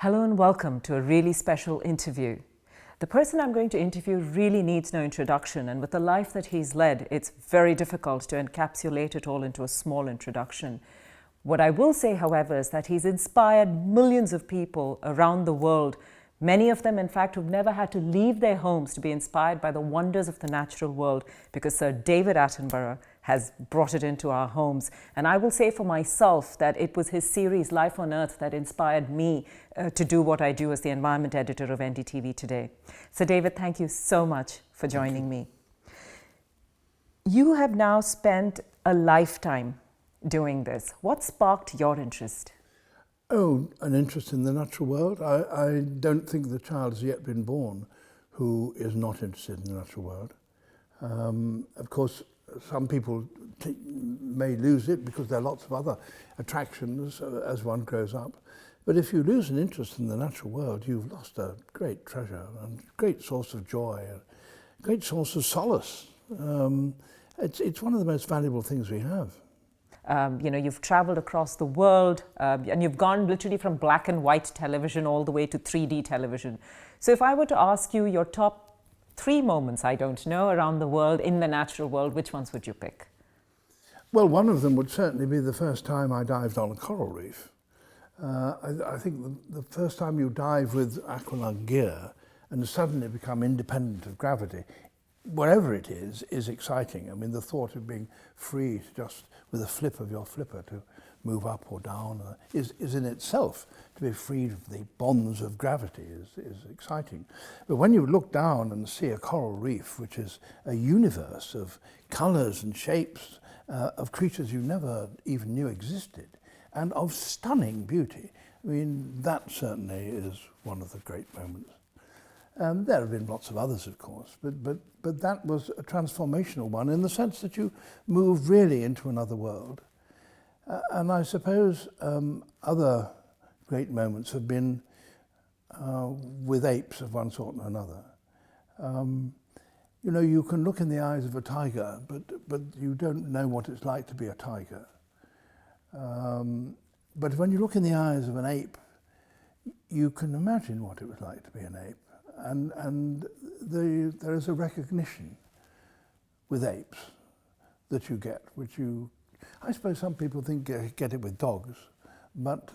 Hello and welcome to a really special interview. The person I'm going to interview really needs no introduction, and with the life that he's led, it's very difficult to encapsulate it all into a small introduction. What I will say, however, is that he's inspired millions of people around the world, many of them, in fact, who've never had to leave their homes to be inspired by the wonders of the natural world, because Sir David Attenborough has brought it into our homes. And I will say for myself that it was his series Life on Earth that inspired me to do what I do as the environment editor of NDTV today. So David, thank you so much for joining me. You have now spent a lifetime doing this. What sparked your interest? Oh, an interest in the natural world. I don't think the child has yet been born who is not interested in the natural world. Of course, some people may lose it because there are lots of other attractions as one grows up. But if you lose an interest in the natural world, you've lost a great treasure and great source of joy, a great source of solace. It's one of the most valuable things we have. You've traveled across the world and you've gone literally from black and white television all the way to 3D television. So if I were to ask you your top 3 moments, I don't know, around the world, in the natural world, which ones would you pick? Well, one of them would certainly be the first time I dived on a coral reef. I think the first time you dive with aqualung gear and suddenly become independent of gravity, wherever it is exciting. I mean, the thought of being free to just, with a flip of your flipper, to move up or down is in itself, to be freed of the bonds of gravity is exciting. But when you look down and see a coral reef, which is a universe of colours and shapes of creatures you never even knew existed, and of stunning beauty, I mean, that certainly is one of the great moments. There have been lots of others, of course, but that was a transformational one in the sense that you move really into another world. And I suppose other great moments have been with apes of one sort or another. You can look in the eyes of a tiger, but you don't know what it's like to be a tiger. But when you look in the eyes of an ape, you can imagine what it was like to be an ape. And there is a recognition with apes that you get, which I suppose some people think get it with dogs, but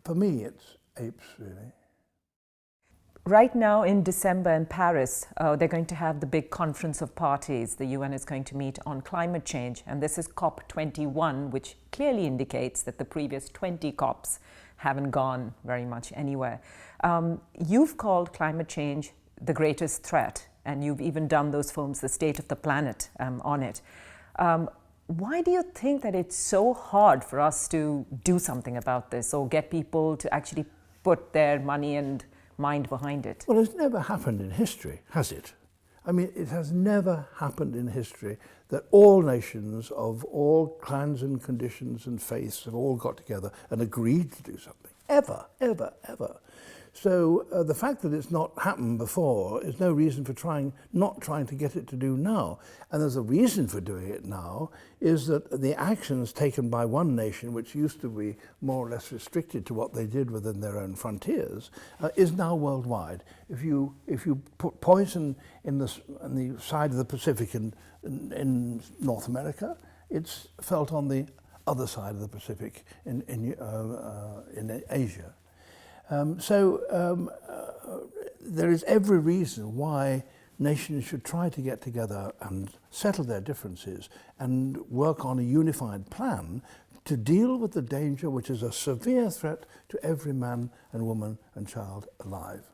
for me it's apes really. Right now in December in Paris, they're going to have the big conference of parties. The UN is going to meet on climate change, and this is COP21, which clearly indicates that the previous 20 COPs haven't gone very much anywhere. You've called climate change the greatest threat, and you've even done those films, The State of the Planet, on it. Why do you think that it's so hard for us to do something about this or get people to actually put their money and mind behind it? Well, it's never happened in history, has it? I mean, it has never happened in history that all nations of all clans and conditions and faiths have all got together and agreed to do something. Ever, ever, ever. So the fact that it's not happened before is no reason for not trying to get it to do now. And there's a reason for doing it now, is that the actions taken by one nation, which used to be more or less restricted to what they did within their own frontiers, is now worldwide. If you put poison on the side of the Pacific in North America, it's felt on the other side of the Pacific in Asia. There is every reason why nations should try to get together and settle their differences and work on a unified plan to deal with the danger which is a severe threat to every man and woman and child alive.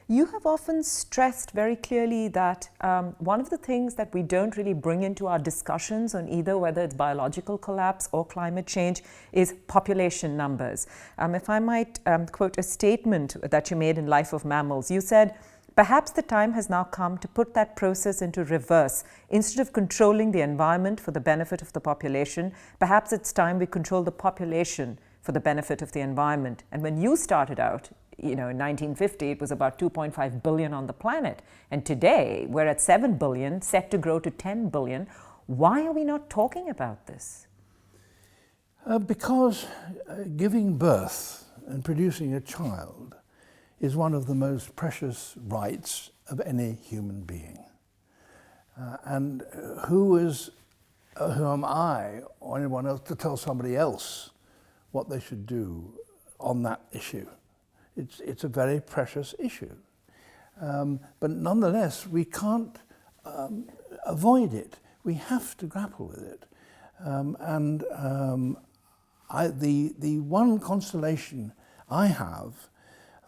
You have often stressed very clearly that one of the things that we don't really bring into our discussions on either whether it's biological collapse or climate change is population numbers. If I might quote a statement that you made in Life of Mammals, you said, "Perhaps the time has now come to put that process into reverse. Instead of controlling the environment for the benefit of the population, perhaps it's time we control the population for the benefit of the environment." And when you started out, in 1950, it was about 2.5 billion on the planet. And today, we're at 7 billion, set to grow to 10 billion. Why are we not talking about this? Because giving birth and producing a child is one of the most precious rights of any human being. And who am I or anyone else to tell somebody else what they should do on that issue? It's a very precious issue. But nonetheless, we can't avoid it. We have to grapple with it. The one consolation I have,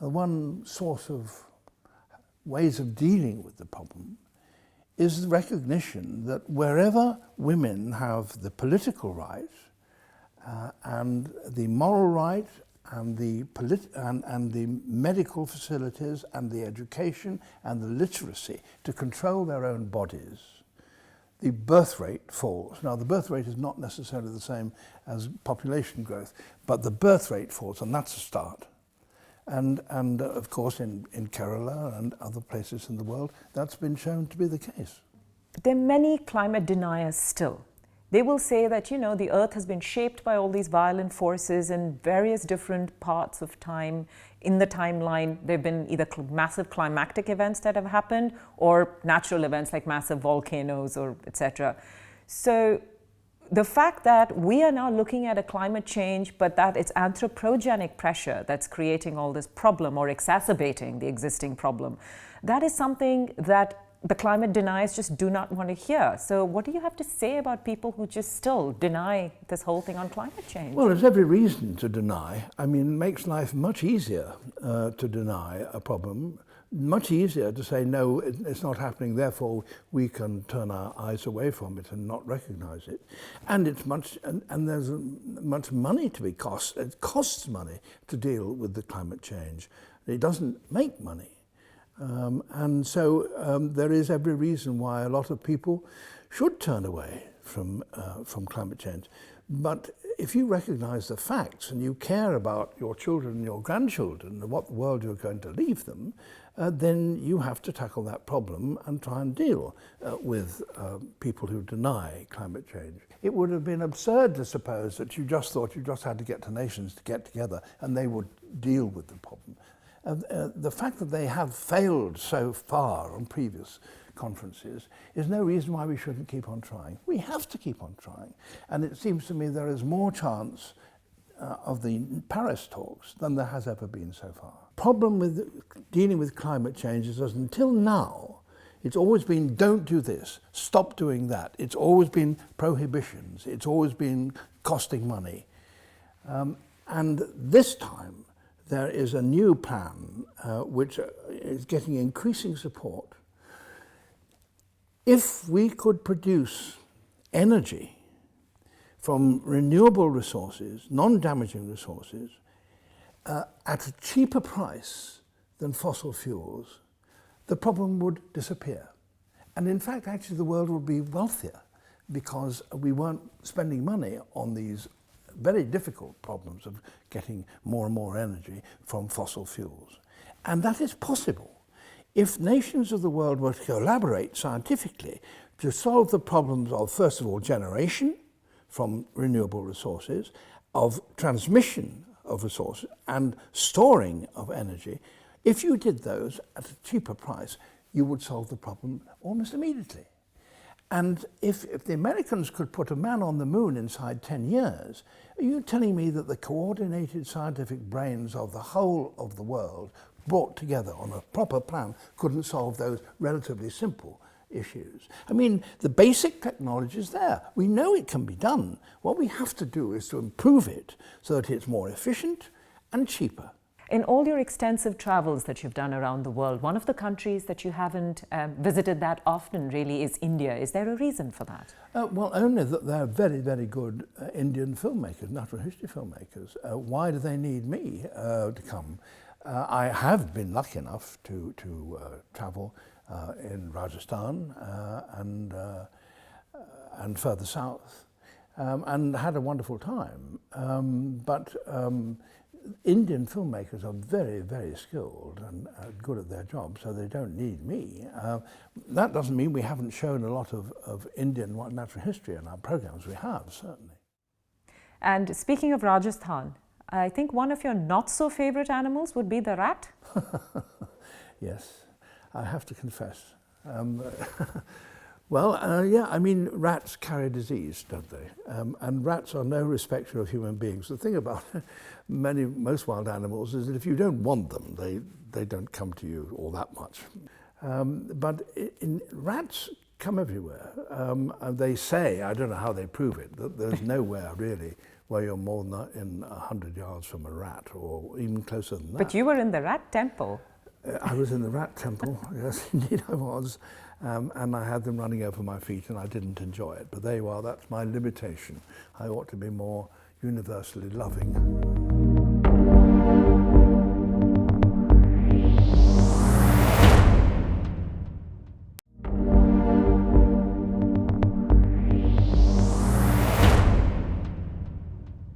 the one source of ways of dealing with the problem, is the recognition that wherever women have the political right and the moral right and the medical facilities and the education and the literacy to control their own bodies, the birth rate falls. Now, the birth rate is not necessarily the same as population growth, but the birth rate falls, and that's a start. And of course, in Kerala and other places in the world, that's been shown to be the case. There are many climate deniers still. They will say that, you know, the Earth has been shaped by all these violent forces in various different parts of time. In the timeline, there have been either massive climactic events that have happened or natural events like massive volcanoes or etc. So the fact that we are now looking at a climate change, but that it's anthropogenic pressure that's creating all this problem or exacerbating the existing problem, that is something that the climate deniers just do not want to hear. So what do you have to say about people who just still deny this whole thing on climate change? Well, there's every reason to deny. I mean, it makes life much easier to deny a problem, much easier to say, no, it's not happening, therefore we can turn our eyes away from it and not recognize it. And it's much, and there's much money to be cost. It costs money to deal with the climate change. It doesn't make money. And so there is every reason why a lot of people should turn away from climate change. But if you recognize the facts and you care about your children and your grandchildren and what world you're going to leave them, then you have to tackle that problem and try and deal with people who deny climate change. It would have been absurd to suppose that you just thought you just had to get to nations to get together and they would deal with the problem. The fact that they have failed so far on previous conferences is no reason why we shouldn't keep on trying. We have to keep on trying. And it seems to me there is more chance of the Paris talks than there has ever been so far. Problem with dealing with climate change is that until now, it's always been don't do this, stop doing that. It's always been prohibitions. It's always been costing money. And this time, there is a new plan which is getting increasing support. If we could produce energy from renewable resources, non-damaging resources, at a cheaper price than fossil fuels, the problem would disappear. And in fact, actually, the world would be wealthier because we weren't spending money on these very difficult problems of getting more and more energy from fossil fuels. And that is possible. If nations of the world were to collaborate scientifically to solve the problems of, first of all, generation from renewable resources, of transmission of resources and storing of energy, if you did those at a cheaper price, you would solve the problem almost immediately. And if the Americans could put a man on the moon inside 10 years, are you telling me that the coordinated scientific brains of the whole of the world brought together on a proper plan couldn't solve those relatively simple issues? I mean, the basic technology is there. We know it can be done. What we have to do is to improve it so that it's more efficient and cheaper. In all your extensive travels that you've done around the world, one of the countries that you haven't visited that often really is India. Is there a reason for that? Well, only that they're very, very good Indian filmmakers, natural history filmmakers. Why do they need me to come? I have been lucky enough to travel in Rajasthan and further south and had a wonderful time. But Indian filmmakers are very, very skilled and good at their job, so they don't need me. That doesn't mean we haven't shown a lot of Indian natural history in our programs. We have, certainly. And speaking of Rajasthan, I think one of your not so favorite animals would be the rat. Yes, I have to confess. Well, yeah, I mean, rats carry disease, don't they? And rats are no respecter of human beings. The thing about most wild animals is that if you don't want them, they don't come to you all that much. But rats come everywhere. And they say, I don't know how they prove it, that there's nowhere really where you're more than 100 yards from a rat, or even closer than that. But you were in the rat temple. I was in the rat temple, yes, indeed I was. And I had them running over my feet and I didn't enjoy it. But there you are, that's my limitation. I ought to be more universally loving.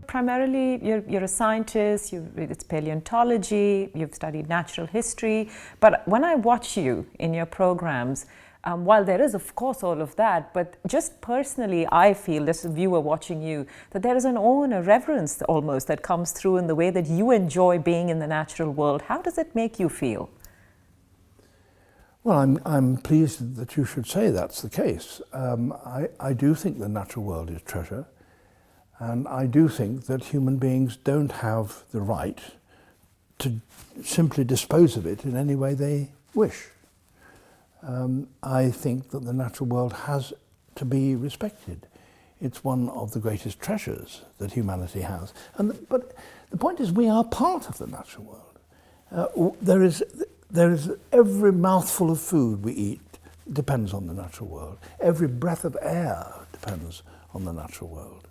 Primarily, you're a scientist, it's paleontology, you've studied natural history, but when I watch you in your programs, while there is of course all of that, but just personally I feel, as a viewer watching you, that there is an awe and a reverence almost that comes through in the way that you enjoy being in the natural world. How does it make you feel? Well, I'm pleased that you should say that's the case. I do think the natural world is treasure. And I do think that human beings don't have the right to simply dispose of it in any way they wish. I think that the natural world has to be respected. It's one of the greatest treasures that humanity has. But the point is, we are part of the natural world. There is every mouthful of food we eat depends on the natural world. Every breath of air depends on the natural world.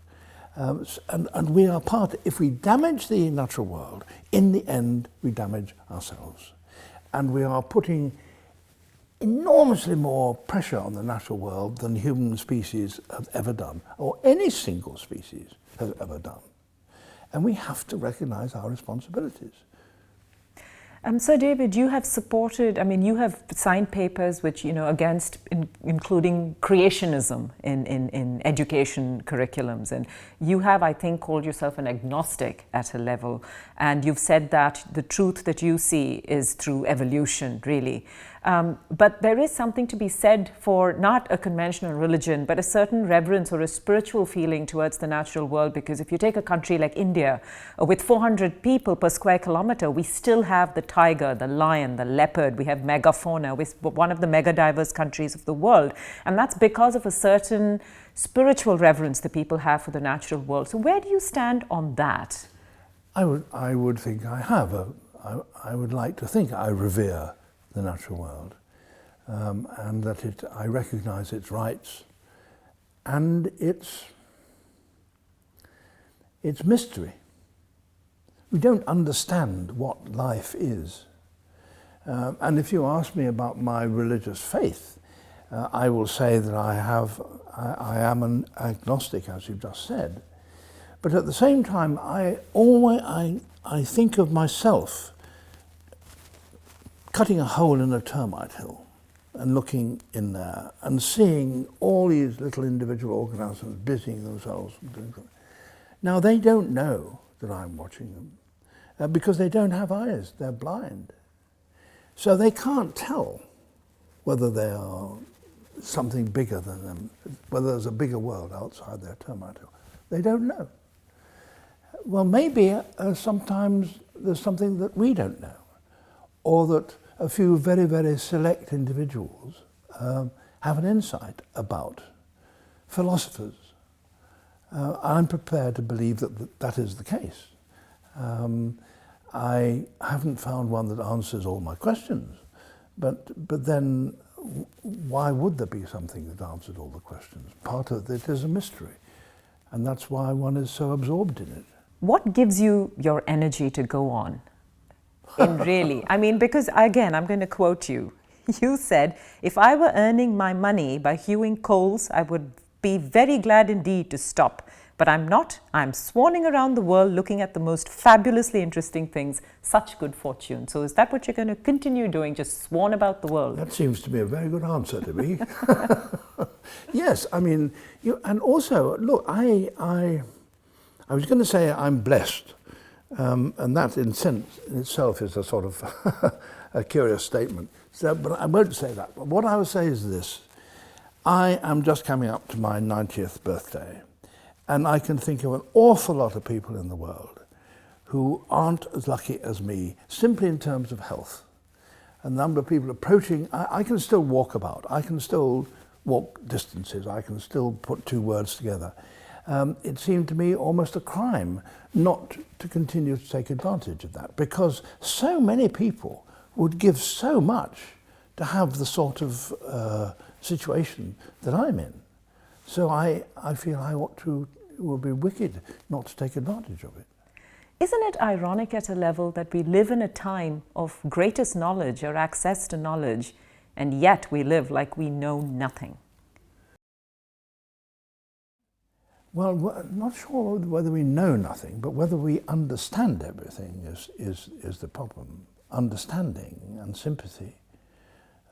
And we are part. If we damage the natural world, in the end we damage ourselves. And we are putting enormously more pressure on the natural world than human species have ever done, or any single species has ever done. And we have to recognize our responsibilities. So David, you have supported, I mean, you have signed papers which, against including creationism in education curriculums. And you have, I think, called yourself an agnostic at a level. And you've said that the truth that you see is through evolution, really. But there is something to be said for not a conventional religion, but a certain reverence or a spiritual feeling towards the natural world. Because if you take a country like India, with 400 people per square kilometer, we still have the tiger, the lion, the leopard. We have megafauna. We're one of the mega diverse countries of the world. And that's because of a certain spiritual reverence that people have for the natural world. So where do you stand on that? I would think I have. I would like to think I revere the natural world, and that I recognize its rights and its mystery. We don't understand what life is. And if you ask me about my religious faith, I will say that I am an agnostic, as you've just said. But at the same time, I think of myself cutting a hole in a termite hill and looking in there and seeing all these little individual organisms busying themselves. Now, they don't know that I'm watching them because they don't have eyes, they're blind. So they can't tell whether they are something bigger than them, whether there's a bigger world outside their termite hill. They don't know. Well, maybe sometimes there's something that we don't know, or that a few very, very select individuals have an insight about. Philosophers. I'm prepared to believe that that is the case. I haven't found one that answers all my questions, but then why would there be something that answered all the questions? Part of it is a mystery, and that's why one is so absorbed in it. What gives you your energy to go on? Really, I mean, because again, I'm going to quote you. You said, if I were earning my money by hewing coals, I would be very glad indeed to stop. But I'm not. I'm swanning around the world looking at the most fabulously interesting things. Such good fortune. So is that what you're going to continue doing, just swan about the world? That seems to be a very good answer to me. Yes, I mean, and also, look, I was going to say I'm blessed And that in itself is a sort of a curious statement. So, but I won't say that. But what I will say is this. I am just coming up to my 90th birthday, and I can think of an awful lot of people in the world who aren't as lucky as me, simply in terms of health. A number of people approaching, I can still walk about, I can still walk distances, I can still put two words together. It seemed to me almost a crime not to continue to take advantage of that, because so many people would give so much to have the sort of situation that I'm in. So I feel it would be wicked not to take advantage of it. Isn't it ironic at a level that we live in a time of greatest knowledge or access to knowledge, and yet we live like we know nothing? Well, I'm not sure whether we know nothing, but whether we understand everything is the problem. Understanding and sympathy.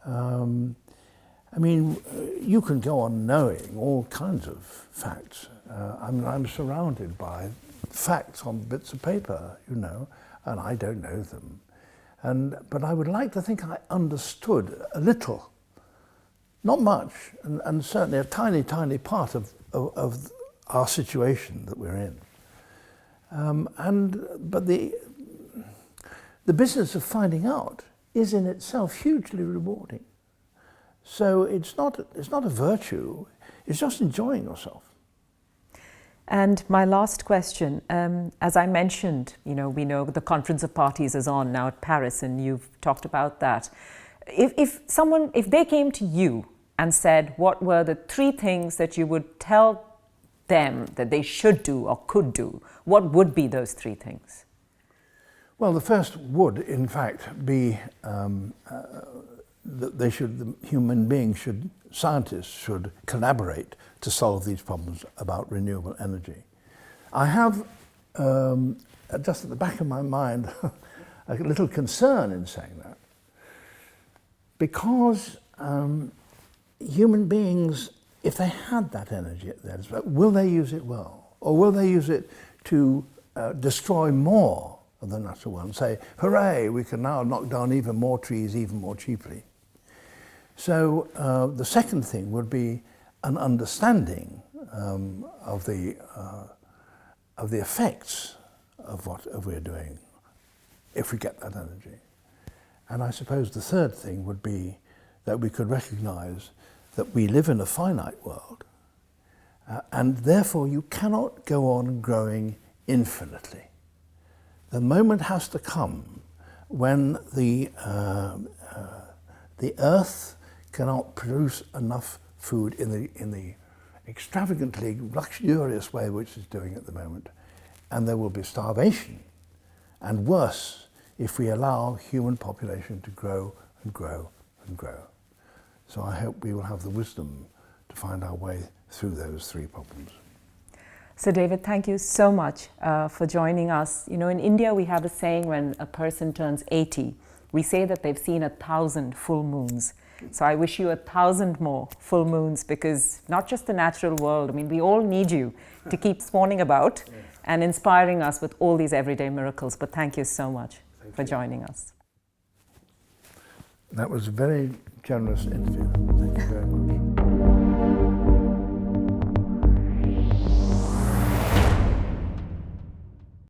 I mean, you can go on knowing all kinds of facts. I'm surrounded by facts on bits of paper, you know, and I don't know them. But I would like to think I understood a little, not much, and certainly a tiny, tiny part of our situation that we're in. But the business of finding out is in itself hugely rewarding. So it's not a virtue, it's just enjoying yourself. And my last question, as I mentioned, you know, we know the Conference of Parties is on now at Paris, and you've talked about that. If they came to you and said, what were the 3 things that you would tell them that they should do or could do, what would be those 3 things? Well, the first would, in fact, be that scientists should collaborate to solve these problems about renewable energy. I have, just at the back of my mind, a little concern in saying that, because human beings, if they had that energy at their disposal, will they use it well? Or will they use it to destroy more of the natural world and say, hooray, we can now knock down even more trees even more cheaply? So the second thing would be an understanding of the effects of what we're doing if we get that energy. And I suppose the third thing would be that we could recognize that we live in a finite world, and therefore you cannot go on growing infinitely. The moment has to come when the earth cannot produce enough food in the extravagantly luxurious way which it's doing at the moment, and there will be starvation, and worse if we allow human population to grow and grow and grow. So I hope we will have the wisdom to find our way through those 3 problems. So David, thank you so much for joining us. You know, in India we have a saying, when a person turns 80, we say that they've seen 1,000 full moons. So I wish you 1,000 more full moons, because not just the natural world, I mean, we all need you to keep spawning about and inspiring us with all these everyday miracles. But thank you so much for joining us. That was a very generous interview.